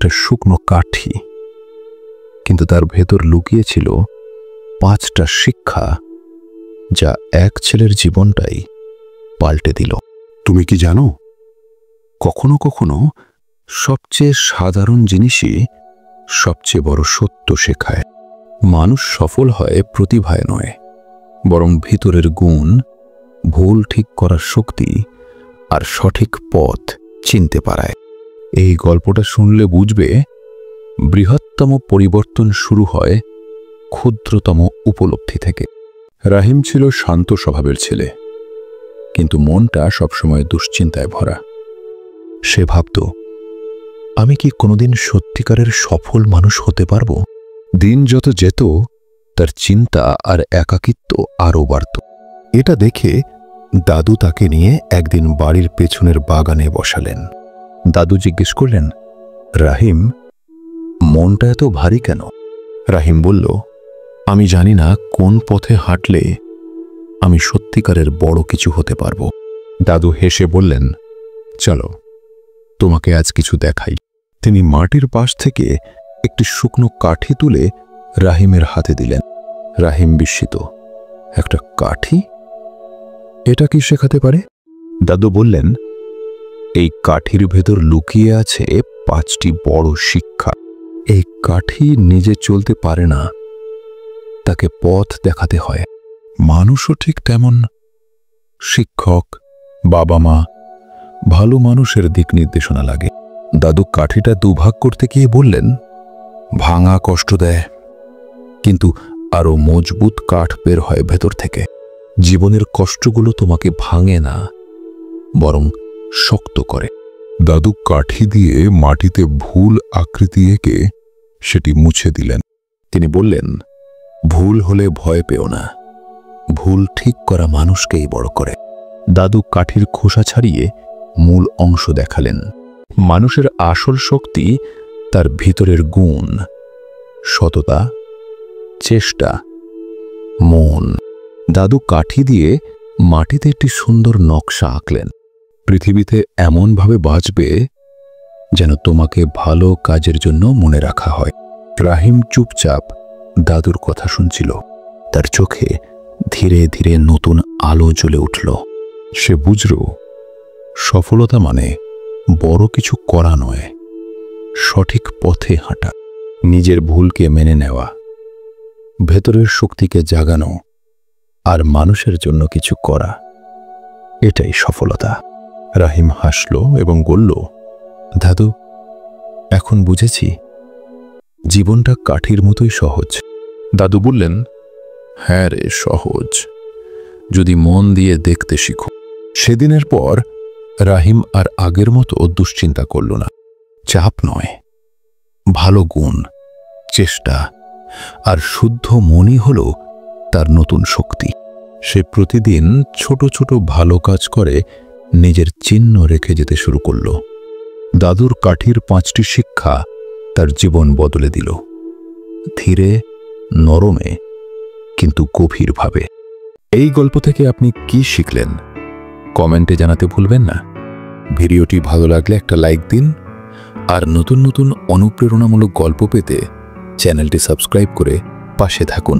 একটা শুকনো কাঠি, কিন্তু তার ভেতর লুকিয়ে ছিল 5টা শিক্ষা, যা এক ছেলের জীবনটাই পাল্টে দিল। তুমি কি জানো, কখনো কখনো সবচেয়ে সাধারণ জিনিসই সবচেয়ে বড় সত্য শেখায়। মানুষ সফল হয় প্রতিভায় নয়, বরং ভিতরের গুণ, ভুল ঠিক করার শক্তি আর সঠিক পথ চিনতে পারায়। এই গল্পটা শুনলে বুঝবে, বৃহত্তম পরিবর্তন শুরু হয় ক্ষুদ্রতম উপলব্ধি থেকে। রাহিম ছিল শান্ত স্বভাবের ছেলে, কিন্তু মনটা সবসময় দুশ্চিন্তায় ভরা। সে ভাবত, আমি কি কোনোদিন সত্যিকারের সফল মানুষ হতে পারব? দিন যত যেত, তার চিন্তা আর একাকিত্ব আরও বাড়ত। এটা দেখে দাদু তাকে নিয়ে একদিন বাড়ির পেছনের বাগানে বসালেন। দাদু জিজ্ঞেস করলেন, রাহিম, মনটা এত ভারী কেন? রাহিম বলল, আমি জানি না কোন পথে হাঁটলে আমি সত্যিকারের বড় কিছু হতে পারব। দাদু হেসে বললেন, চলো, তোমাকে আজ কিছু দেখাই। তিনি মাটির পাশ থেকে একটি শুকনো কাঠি তুলে রাহিমের হাতে দিলেন। রাহিম বিস্মিত, একটা কাঠি? এটা কি শেখাতে পারে? দাদু বললেন, এই কাঠির ভেতর লুকিয়ে আছে 5টি বড় শিক্ষা। এই কাঠি নিজে চলতে পারে না, তাকে পথ দেখাতে হয়। মানুষও ঠিক তেমন। শিক্ষক, বাবা মা, ভালো মানুষের দিক নির্দেশনা লাগে। দাদু কাঠিটা দুভাগ করতে গিয়ে বললেন, ভাঙা কষ্ট দেয়, কিন্তু আরো মজবুত কাঠ বের হয় ভেতর থেকে। জীবনের কষ্টগুলো তোমাকে ভাঙে না, বরং শক্ত করে। দাদু কাঠি দিয়ে মাটিতে ভুল আকৃতি এঁকে সেটি মুছে দিলেন। তিনি বললেন, ভুল হলে ভয় পেও না, ভুল ঠিক করা মানুষকেই বড় করে। দাদু কাঠির খোসা ছাড়িয়ে মূল অংশ দেখালেন। মানুষের আসল শক্তি তার ভিতরের গুণ, সততা, চেষ্টা, মন। দাদু কাঠি দিয়ে মাটিতে একটি সুন্দর নকশা আঁকলেন। পৃথিবীতে এমনভাবে বাঁচবে যেন তোমাকে ভালো কাজের জন্য মনে রাখা হয়। রাহিম চুপচাপ দাদুর কথা শুনছিল। তার চোখে ধীরে ধীরে নতুন আলো জ্বলে উঠল। সে বুঝল, সফলতা মানে বড় কিছু করা নয়, সঠিক পথে হাঁটা, নিজের ভুলকে মেনে নেওয়া, ভেতরের শক্তিকে জাগানো আর মানুষের জন্য কিছু করা। এটাই সফলতা। রাহিম হাসল এবং বলল, দাদু, এখন বুঝেছি, জীবনটা কাঠির মতোই সহজ। দাদু বললেন, হ্যাঁ রে, সহজ, যদি মন দিয়ে দেখতে শিখো। সেদিনের পর রাহিম আর আগের মতো দুশ্চিন্তা করল না। চাপ নয়, ভালো গুণ, চেষ্টা আর শুদ্ধ মনই হল তার নতুন শক্তি। সে প্রতিদিন ছোট ছোট ভালো কাজ করে নিজের চিহ্ন রেখে যেতে শুরু করল। দাদুর কাঠির 5টি শিক্ষা তার জীবন বদলে দিল, ধীরে, নরমে, কিন্তু গভীরভাবে। এই গল্প থেকে আপনি কি শিখলেন কমেন্টে জানাতে ভুলবেন না। ভিডিওটি ভালো লাগলে একটা লাইক দিন, আর নতুন নতুন অনুপ্রেরণামূলক গল্প পেতে চ্যানেলটি সাবস্ক্রাইব করে পাশে থাকুন।